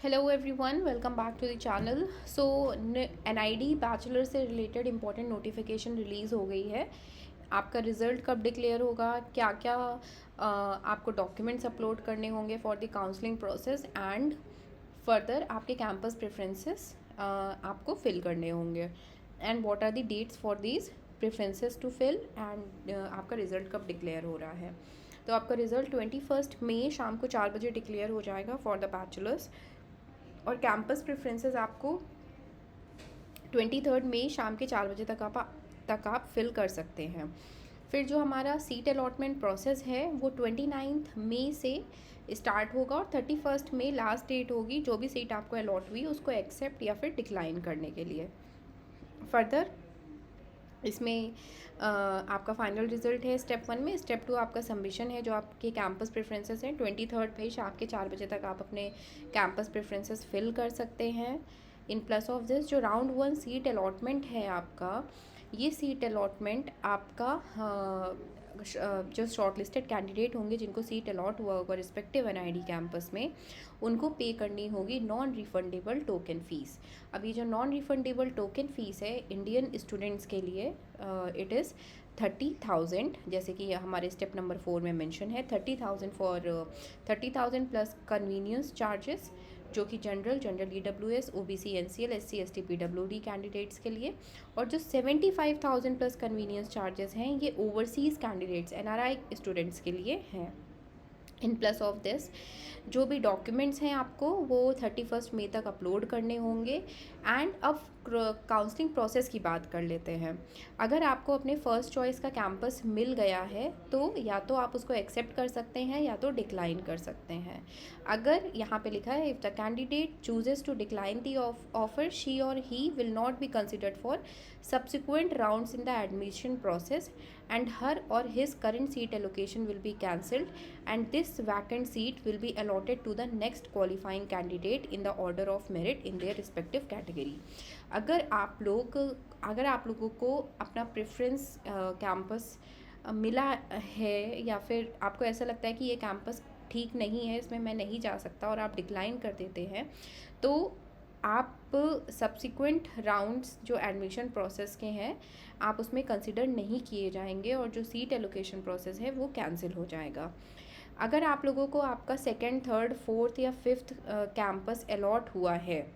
Hello everyone, welcome back to the channel. So NID bachelor से related important notification release हो गई है। आपका रिज़ल्ट कब डिक्लेयर होगा, क्या क्या आपको डॉक्यूमेंट्स अपलोड करने होंगे for the counselling process and further आपके कैंपस प्रेफरेंसेस आपको फिल करने होंगे and what are the dates for these preferences to fill and आपका रिज़ल्ट कब डिक्लेयर हो रहा है। तो आपका रिज़ल्ट 21 मई शाम को 4 बजे डिक्लेयर हो जाएगा फॉर द बैचलर्स और कैंपस प्रेफरेंसेस आपको 23 मई शाम के 4 बजे तक आप फिल कर सकते हैं। फिर जो हमारा सीट अलॉटमेंट प्रोसेस है वो 29 मई से स्टार्ट होगा और 31 मई लास्ट डेट होगी जो भी सीट आपको अलॉट हुई उसको एक्सेप्ट या फिर डिक्लाइन करने के लिए। फर्दर इसमें आपका फाइनल रिजल्ट है स्टेप 1 में। स्टेप 2 आपका सबमिशन है जो आपके कैंपस प्रेफरेंसेस हैं। 23 मई शाम के 4 बजे तक आप अपने कैंपस प्रेफरेंसेस फिल कर सकते हैं। इन प्लस ऑफ दिस जो राउंड 1 सीट अलॉटमेंट है आपका, ये सीट अलॉटमेंट आपका जो शॉर्ट लिस्टेड कैंडिडेट होंगे जिनको सीट अलॉट हुआ होगा रिस्पेक्टिव एनआईडी कैंपस में, उनको पे करनी होगी नॉन रिफंडेबल टोकन फ़ीस। अब ये जो नॉन रिफंडेबल टोकन फ़ीस है इंडियन स्टूडेंट्स के लिए इट इज़ 30,000, जैसे कि हमारे स्टेप नंबर 4 में मेंशन है 30,000 प्लस कन्वीनियंस चार्जेस जो कि general EWS OBC NCL SC ST PWD candidates के लिए, और जो 75,000 प्लस कन्वीनियंस चार्जेस हैं ये ओवरसीज़ कैंडिडेट्स एनआरआई स्टूडेंट्स के लिए हैं। इन प्लस ऑफ दिस जो भी डॉक्यूमेंट्स हैं आपको वो 31 मई तक अपलोड करने होंगे। एंड अब काउंसलिंग प्रोसेस की बात कर लेते हैं। अगर आपको अपने फर्स्ट चॉइस का कैंपस मिल गया है तो या तो आप उसको एक्सेप्ट कर सकते हैं या तो डिक्लाइन कर सकते हैं। अगर यहाँ पे लिखा है if the candidate chooses to decline the offer she or he will not be considered for subsequent rounds in the admission process and her or his current seat allocation will be cancelled and this vacant seat will be allotted to the next qualifying candidate in the order of merit in their respective category। अगर आप लोगों को अपना preference campus मिला है या फिर आपको ऐसा लगता है कि ये कैंपस ठीक नहीं है, इसमें मैं नहीं जा सकता और आप डिक्लाइन कर देते हैं, तो आप सब्सिक्वेंट राउंड्स जो एडमिशन प्रोसेस के हैं आप उसमें कंसिडर नहीं किए जाएंगे और जो सीट एलोकेशन प्रोसेस है वो कैंसिल हो जाएगा। अगर आप लोगों को आपका सेकंड, थर्ड, फोर्थ या फिफ्थ कैंपस अलॉट हुआ है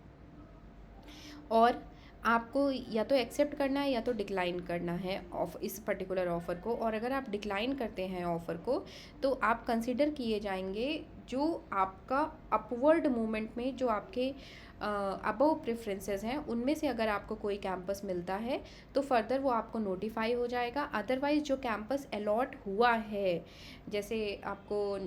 और आपको या तो एक्सेप्ट करना है या तो डिक्लाइन करना है इस पर्टिकुलर ऑफ़र को, और अगर आप डिक्लाइन करते हैं ऑफ़र को तो आप कंसिडर किए जाएंगे जो आपका अपवर्ड मूवमेंट में जो आपके अबव प्रेफरेंसेस हैं उनमें से अगर आपको कोई कैंपस मिलता है तो फर्दर वो आपको नोटिफाई हो जाएगा। अदरवाइज़ जो कैंपस अलॉट हुआ है, जैसे आपको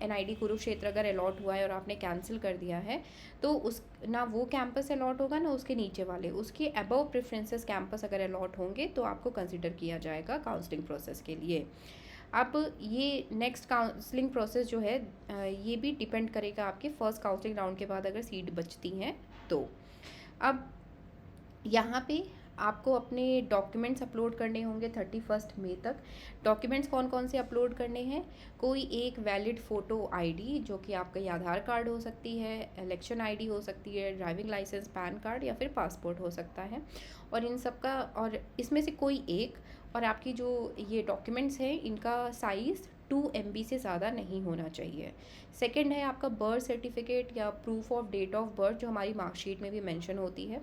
एनआईडी कुरुक्षेत्र अगर अलॉट हुआ है और आपने कैंसिल कर दिया है तो उस ना वो कैंपस अलॉट होगा ना उसके नीचे वाले, उसके अबव प्रेफरेंसेस कैंपस अगर अलॉट होंगे तो आपको कंसिडर किया जाएगा काउंसलिंग प्रोसेस के लिए। अब ये नेक्स्ट काउंसलिंग प्रोसेस जो है ये भी डिपेंड करेगा आपके फर्स्ट काउंसलिंग राउंड के बाद अगर सीट बचती हैं तो। अब यहाँ पे आपको अपने डॉक्यूमेंट्स अपलोड करने होंगे 31 मई तक। डॉक्यूमेंट्स कौन कौन से अपलोड करने हैं? कोई एक वैलिड फ़ोटो आईडी जो कि आपका ये आधार कार्ड हो सकती है, इलेक्शन आईडी हो सकती है, ड्राइविंग लाइसेंस, पैन कार्ड या फिर पासपोर्ट हो सकता है, और इन सब का, और इसमें से कोई एक, और आपकी जो ये डॉक्यूमेंट्स हैं इनका साइज़ 2 MB से ज़्यादा नहीं होना चाहिए। सेकंड है आपका बर्थ सर्टिफिकेट या proof of date of birth जो हमारी मार्कशीट में भी मेंशन होती है।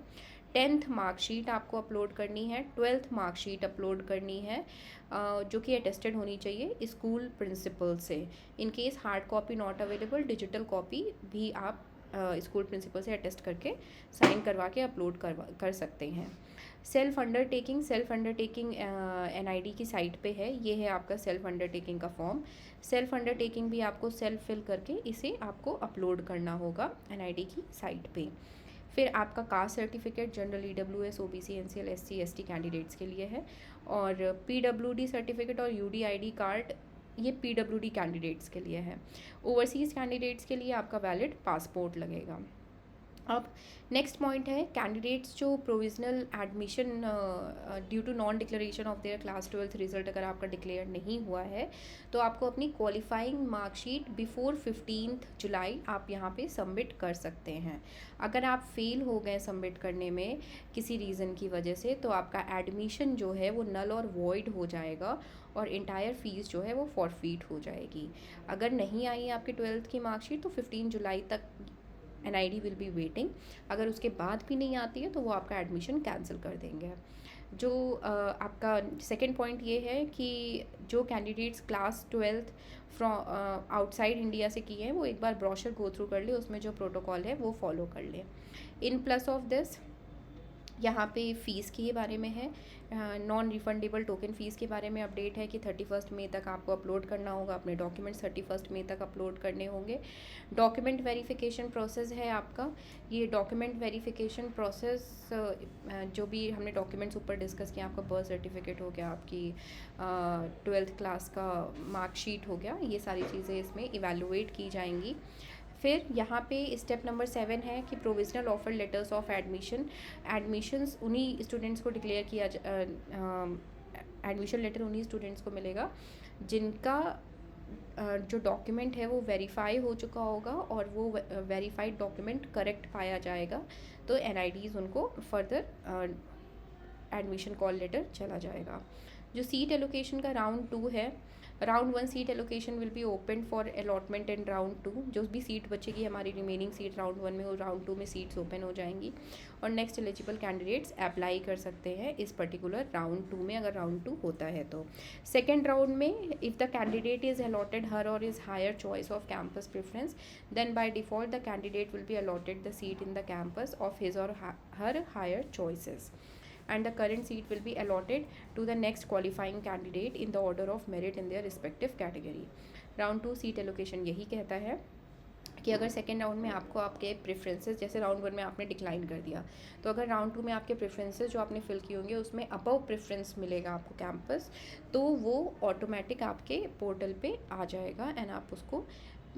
10th मार्कशीट आपको अपलोड करनी है। 12th मार्कशीट अपलोड करनी है जो कि अटेस्टेड होनी चाहिए स्कूल प्रिंसिपल से। In case hard copy not available, digital copy भी आप स्कूल प्रिंसिपल से अटेस्ट करके साइन करवा के अपलोड कर सकते हैं। सेल्फ अंडरटेकिंग एनआईडी की साइट पे है, ये है आपका सेल्फ अंडरटेकिंग का फॉर्म। सेल्फ अंडरटेकिंग भी आपको सेल्फ फिल करके इसे आपको अपलोड करना होगा एनआईडी की साइट पे। फिर आपका caste certificate general EWS OBC NCL SC ST candidates के लिए है, और पीडब्ल्यूडी सर्टिफिकेट और यूडीआईडी कार्ड ये पीडब्ल्यूडी कैंडिडेट्स के लिए है। ओवरसीज़ कैंडिडेट्स के लिए आपका वैलिड पासपोर्ट लगेगा। अब नेक्स्ट पॉइंट है कैंडिडेट्स जो provisional admission due to non declaration of their class 12th result अगर आपका डिक्लेयर नहीं हुआ है तो आपको अपनी क्वालिफाइंग मार्कशीट बिफोर 15 जुलाई आप यहाँ पे सबमिट कर सकते हैं। अगर आप फेल हो गए सबमिट करने में किसी रीज़न की वजह से तो आपका एडमिशन जो है वो नल और वॉइड हो जाएगा और इंटायर फीस जो है वो फॉरफीट हो जाएगी। अगर नहीं आई आपकी 12th की मार्कशीट तो 15 जुलाई तक NID विल बी वेटिंग। अगर उसके बाद भी नहीं आती है तो वो आपका एडमिशन कैंसिल कर देंगे। जो आपका सेकंड पॉइंट ये है कि जो candidates class 12th from outside India से किए हैं वो एक बार ब्रोशर गो थ्रू कर ले, उसमें जो प्रोटोकॉल है वो फॉलो कर ले। इन प्लस ऑफ दिस यहाँ पे फ़ीस के बारे में है, नॉन रिफंडेबल टोकन फ़ीस के बारे में अपडेट है कि 31 मई तक आपको अपलोड करना होगा, अपने डॉक्यूमेंट्स 31 मई तक अपलोड करने होंगे। डॉक्यूमेंट वेरिफिकेशन प्रोसेस है आपका, ये डॉक्यूमेंट वेरिफिकेशन प्रोसेस जो भी हमने डॉक्यूमेंट्स ऊपर डिस्कस किया, आपका बर्थ सर्टिफिकेट हो गया, आपकी 12th क्लास का मार्कशीट हो गया, ये सारी चीज़ें इसमें इवैल्यूएट की जाएंगी। फिर यहाँ पे स्टेप नंबर 7 है कि provisional offer letters of admissions उन्हीं स्टूडेंट्स को डिक्लेयर किया एडमिशन लेटर उन्हीं स्टूडेंट्स को मिलेगा जिनका जो डॉक्यूमेंट है वो वेरीफाई हो चुका होगा और वो वेरीफाइड डॉक्यूमेंट करेक्ट पाया जाएगा तो NIDs उनको फर्दर एडमिशन कॉल लेटर चला जाएगा। जो सीट एलोकेशन का राउंड 2 है, round 1 seat allocation will be open for allotment in round 2। जो भी सीट बचेगी हमारी रिमेनिंग सीट राउंड 1 में वो राउंड 2 में सीट्स ओपन हो जाएंगी और नेक्स्ट एलिजिबल कैंडिडेट्स अप्लाई कर सकते हैं इस पर्टिकुलर राउंड 2 में अगर राउंड 2 होता है तो। सेकेंड राउंड में if the candidate is allotted her or is higher choice of campus preference then by default the candidate will be allotted the seat in the campus of his or her higher choices and the current seat will be allotted to the next qualifying candidate in the order of merit in their respective category। Round 2 seat allocation यही कहता है कि अगर second round में आपको आपके preferences, जैसे round 1 में आपने डिक्लाइन कर दिया तो अगर राउंड 2 में आपके प्रेफरेंसेस जो आपने फिल किए होंगे उसमें अबव प्रेफरेंस मिलेगा आपको कैंपस, तो वो ऑटोमेटिक आपके पोर्टल पे आ जाएगा एंड आप उसको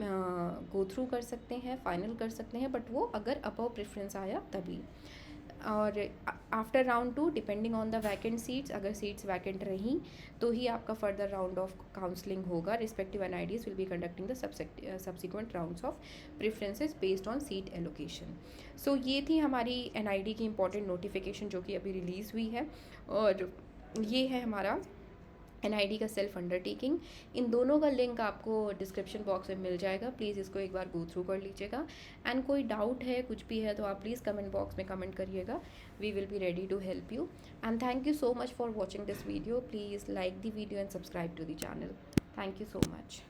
गो थ्रू कर सकते हैं, फाइनल कर सकते हैं, बट वो अगर अबव प्रेफरेंस आया तभी। और after round 2 depending on the vacant seats, अगर सीट्स वैकेंट रहीं तो ही आपका फर्दर राउंड ऑफ काउंसलिंग होगा। Respective NIDs will be conducting the subsequent rounds of preferences based on seat allocation. So ये थी हमारी NID की इंपॉर्टेंट नोटिफिकेशन जो कि अभी रिलीज़ हुई है और ये है हमारा NID का सेल्फ अंडरटेकिंग। इन दोनों का लिंक आपको डिस्क्रिप्शन बॉक्स में मिल जाएगा, प्लीज़ इसको एक बार गो थ्रू कर लीजिएगा एंड कोई डाउट है कुछ भी है तो आप प्लीज़ कमेंट बॉक्स में कमेंट करिएगा, we will be ready to help you and thank you so much for watching this video. Please like the video and subscribe to the channel. Thank you so much.